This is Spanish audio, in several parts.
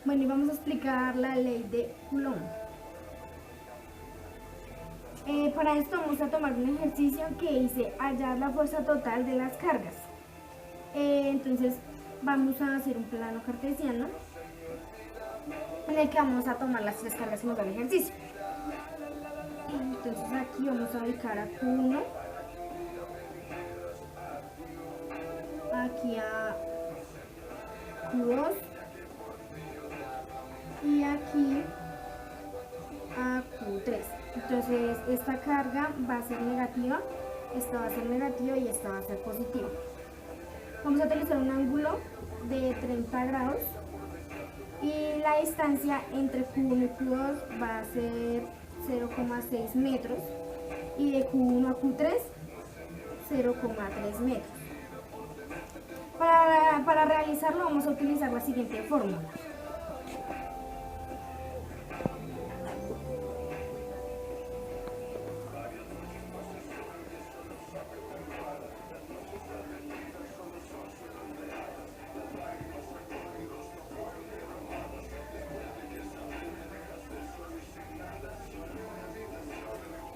Bueno, y vamos a explicar la ley de Coulomb. Para esto vamos a tomar un ejercicio que dice hallar la fuerza total de las cargas. Entonces vamos a hacer un plano cartesiano en el que vamos a tomar las tres cargas que nos da el ejercicio. Entonces aquí vamos a ubicar a Q1, aquí a Q2 y aquí a Q3. Entonces esta carga va a ser negativa, esta va a ser negativa y esta va a ser positiva. Vamos a utilizar un ángulo de 30 grados y la distancia entre Q1 y Q2 va a ser 0,6 metros y de Q1 a Q3 0,3 metros. Para realizarlo vamos a utilizar la siguiente fórmula.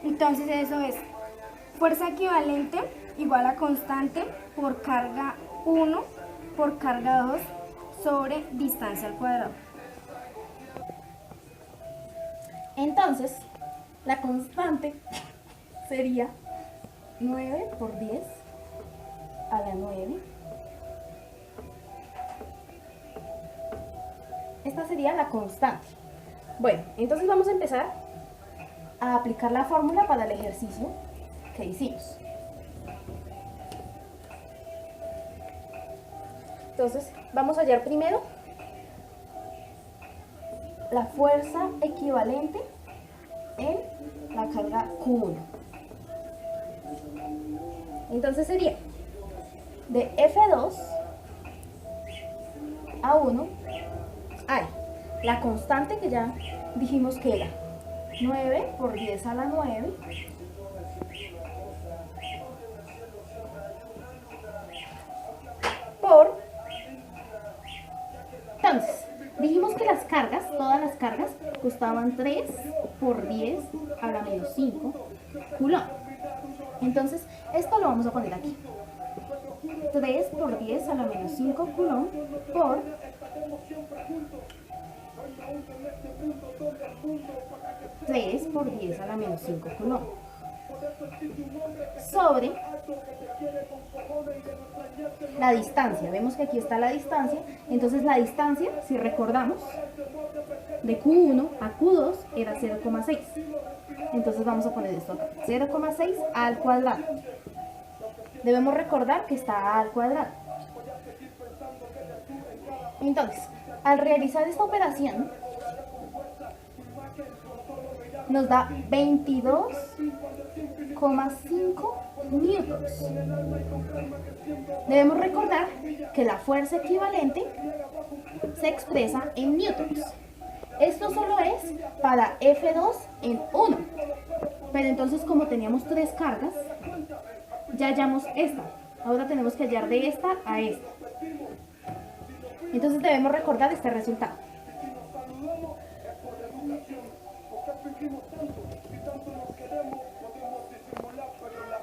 Entonces eso es fuerza equivalente igual a constante por carga 1 por carga 2 sobre distancia al cuadrado. Entonces, la constante sería 9 por 10 a la 9. Esta sería la constante. Bueno, entonces vamos a empezar a aplicar la fórmula para el ejercicio que hicimos. Entonces, vamos a hallar primero la fuerza equivalente en la carga Q1. Entonces sería de F2 a 1 hay la constante que ya dijimos que era 9 por 10 a la 9 por, entonces dijimos que las cargas, todas las cargas costaban 3 por 10 a la menos 5 Coulomb. Entonces esto lo vamos a poner aquí, 3 por 10 a la menos 5 Coulomb por 3 por 10 a la menos 5 Coulomb sobre la distancia. Vemos que aquí está la distancia, entonces la distancia, si recordamos, de Q1 a Q2 era 0,6. Entonces vamos a poner esto acá, 0,6 al cuadrado. Debemos recordar que está a al cuadrado. Entonces, al realizar esta operación, nos da 22,5 newtons. Debemos recordar que la fuerza equivalente se expresa en newtons. Esto solo es para F2 en 1. Pero entonces, como teníamos tres cargas, ya hallamos esta. Ahora tenemos que hallar de esta a esta. Entonces debemos recordar este resultado.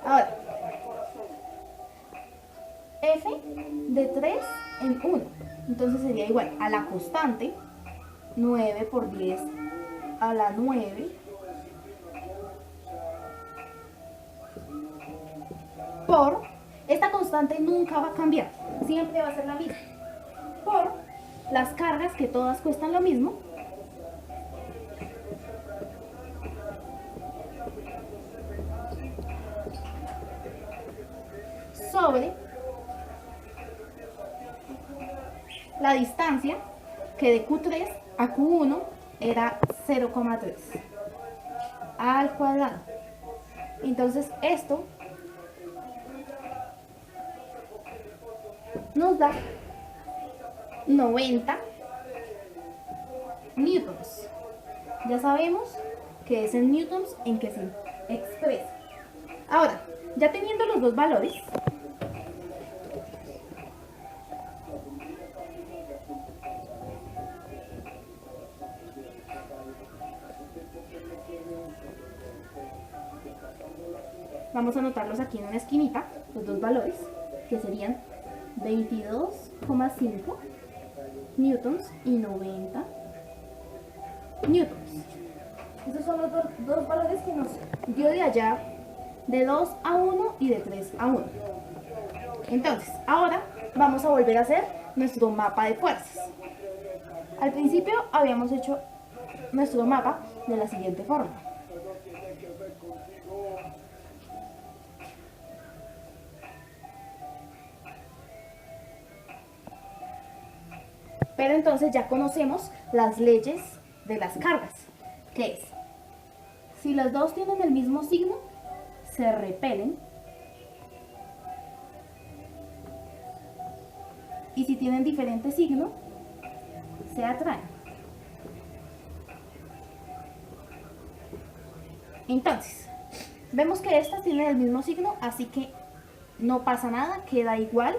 Ahora, F de 3 en 1. Entonces sería igual a la constante 9 por 10 a la 9 por, esta constante nunca va a cambiar, siempre va a ser la misma, por las cargas que todas cuestan lo mismo, sobre la distancia que de Q3 a Q1 era 0,3 al cuadrado. Entonces esto nos da 90 newtons. Ya sabemos que es en newtons en que se expresa. Ahora, ya teniendo los dos valores, vamos a anotarlos aquí en una esquinita, los dos valores, que serían 22,5 newtons y 90 newtons. Esos son los dos valores que nos dio de allá, de 2 a 1 y de 3 a 1. Entonces, ahora vamos a volver a hacer nuestro mapa de fuerzas. Al principio habíamos hecho nuestro mapa de la siguiente forma. Pero entonces ya conocemos las leyes de las cargas, que es, si las dos tienen el mismo signo, se repelen, y si tienen diferente signo, se atraen. Entonces, vemos que estas tienen el mismo signo, así que no pasa nada, queda igual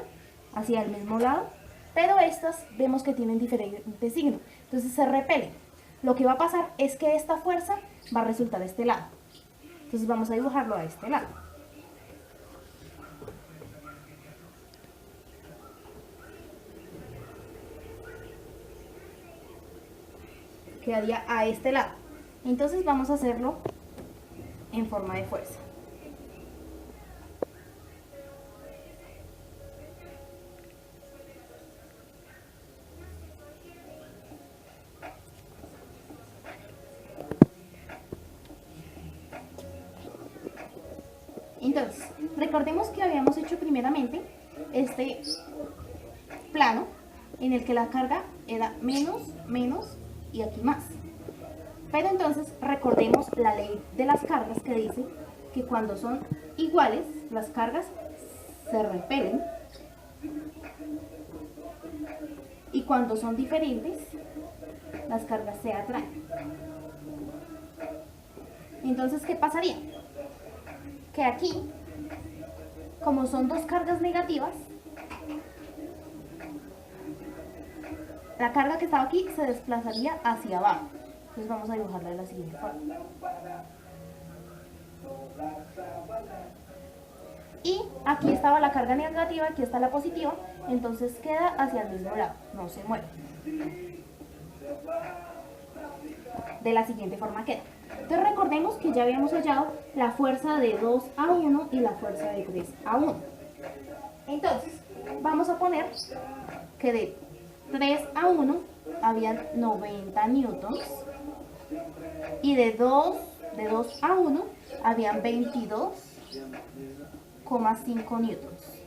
hacia el mismo lado, pero estas vemos que tienen diferente signo, entonces se repelen. Lo que va a pasar es que esta fuerza va a resultar de este lado, entonces vamos a dibujarlo a este lado. Quedaría a este lado, entonces vamos a hacerlo en forma de fuerza. Entonces, recordemos que habíamos hecho primeramente este plano en el que la carga era menos, menos y aquí más. Pero entonces recordemos la ley de las cargas, que dice que cuando son iguales, las cargas se repelen, y cuando son diferentes, las cargas se atraen. Entonces, ¿qué pasaría? Que aquí, como son dos cargas negativas, la carga que estaba aquí se desplazaría hacia abajo. Entonces vamos a dibujarla de la siguiente forma. Y aquí estaba la carga negativa, aquí está la positiva, entonces queda hacia el mismo lado, no se mueve. De la siguiente forma queda. Entonces recordemos que ya habíamos hallado la fuerza de 2 a 1 y la fuerza de 3 a 1. Entonces, vamos a poner que de 3 a 1 habían 90 newtons y de 2 a 1 habían 22,5 newtons.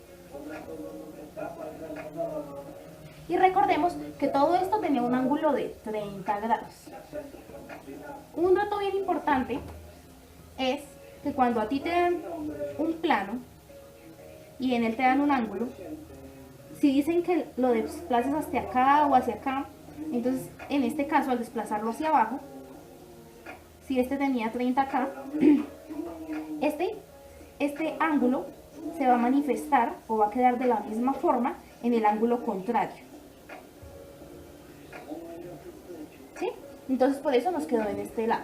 Y recordemos que todo esto tenía un ángulo de 30 grados. Un dato bien importante es que cuando a ti te dan un plano y en él te dan un ángulo, si dicen que lo desplaces hacia acá o hacia acá, entonces en este caso al desplazarlo hacia abajo, si este tenía 30 acá, este ángulo se va a manifestar o va a quedar de la misma forma en el ángulo contrario. ¿Sí? Entonces por eso nos quedó en este lado.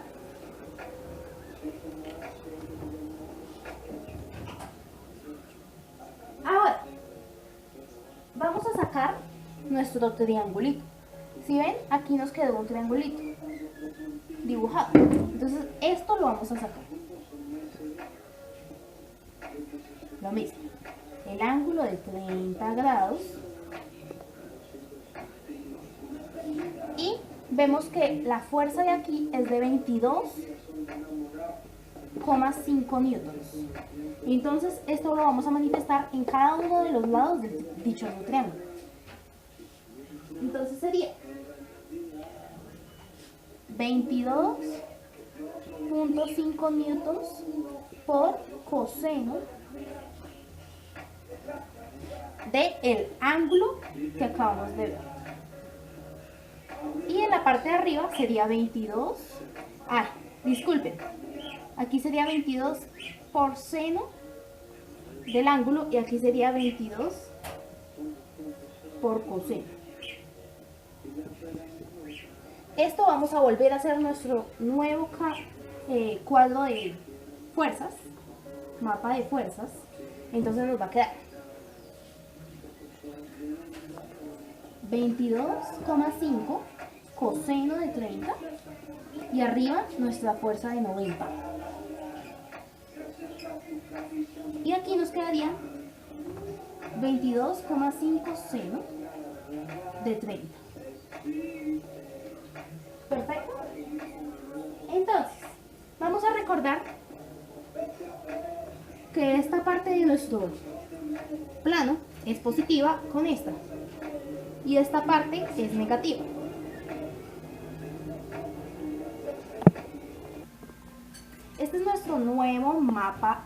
Ahora, vamos a sacar nuestro triangulito. Si ven, aquí nos quedó un triangulito dibujado. Entonces esto lo vamos a sacar. Lo mismo, el ángulo de 30 grados. Y vemos que la fuerza de aquí es de 22,5 newtons. Entonces esto lo vamos a manifestar en cada uno de los lados del dichoso triángulo. Entonces sería 22,5 newtons por coseno del ángulo que acabamos de ver. Y en la parte de arriba sería 22, disculpen, aquí sería 22 por seno del ángulo y aquí sería 22 por coseno. Esto vamos a volver a hacer nuestro nuevo cuadro de fuerzas. mapa de fuerzas, entonces nos va a quedar 22,5 coseno de 30 y arriba nuestra fuerza de 90. Y aquí nos quedaría 22,5 seno de 30. Perfecto. Entonces, vamos a recordar que esta parte de nuestro plano es positiva con esta y esta parte es negativa. Este es nuestro nuevo mapa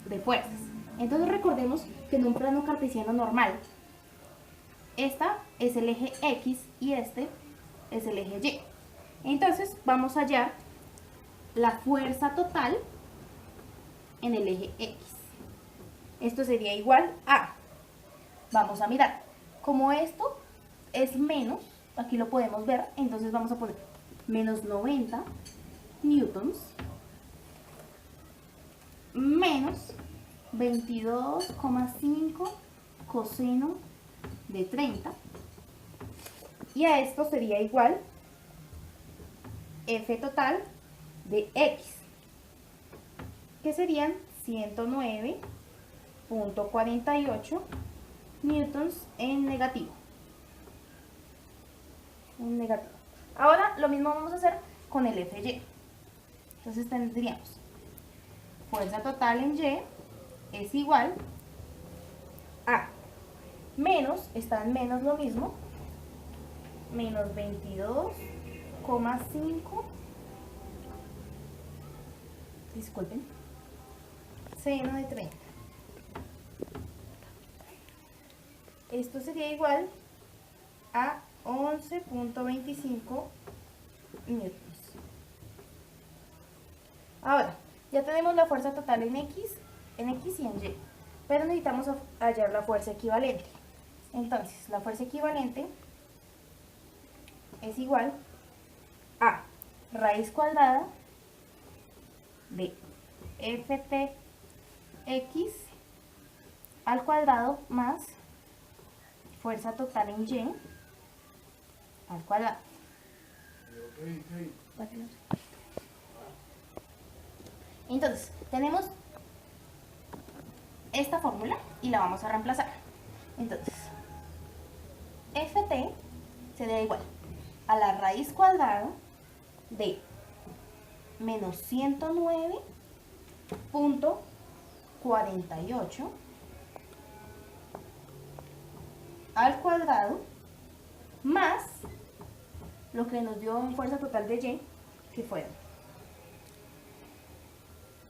de fuerzas. Entonces recordemos que en un plano cartesiano normal, esta es el eje X y este es el eje Y. Entonces vamos a hallar la fuerza total en el eje X. Esto sería igual a, vamos a mirar, como esto es menos, aquí lo podemos ver, entonces vamos a poner menos 90 newtons menos 22,5 coseno de 30, y a esto sería igual F total de X, que serían 109,48 newtons en negativo. Ahora lo mismo vamos a hacer con el FY. Entonces tendríamos fuerza total en Y es igual a menos, está en menos lo mismo, menos 22,5, disculpen, seno de 30. Esto sería igual a 11,25 newtons. Ahora, ya tenemos la fuerza total en X y en Y, pero necesitamos hallar la fuerza equivalente. Entonces, la fuerza equivalente es igual a raíz cuadrada de ftx al cuadrado más fuerza total en Y al cuadrado. Entonces, tenemos esta fórmula y la vamos a reemplazar. Entonces, Ft sería igual a la raíz cuadrada de menos 109,48 al cuadrado más lo que nos dio en fuerza total de Y, que fueron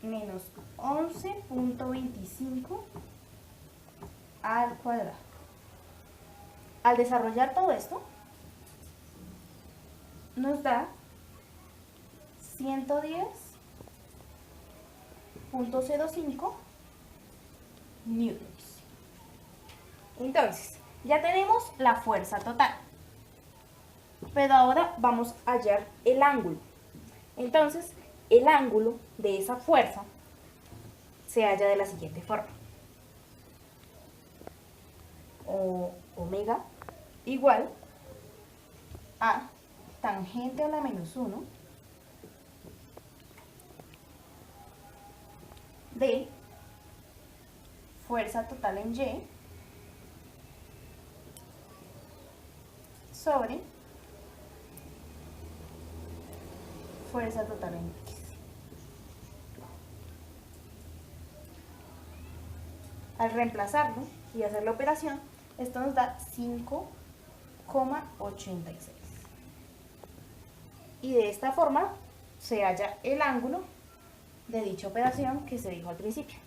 menos 11,25 al cuadrado. Al desarrollar todo esto, nos da 110,05 newtons. Entonces, ya tenemos la fuerza total, pero ahora vamos a hallar el ángulo. Entonces, el ángulo de esa fuerza se halla de la siguiente forma. Omega igual a tangente a la menos 1 de fuerza total en Y sobre fuerza total en X. Al reemplazarlo y hacer la operación, esto nos da 5,86. Y de esta forma se halla el ángulo de dicha operación que se dijo al principio.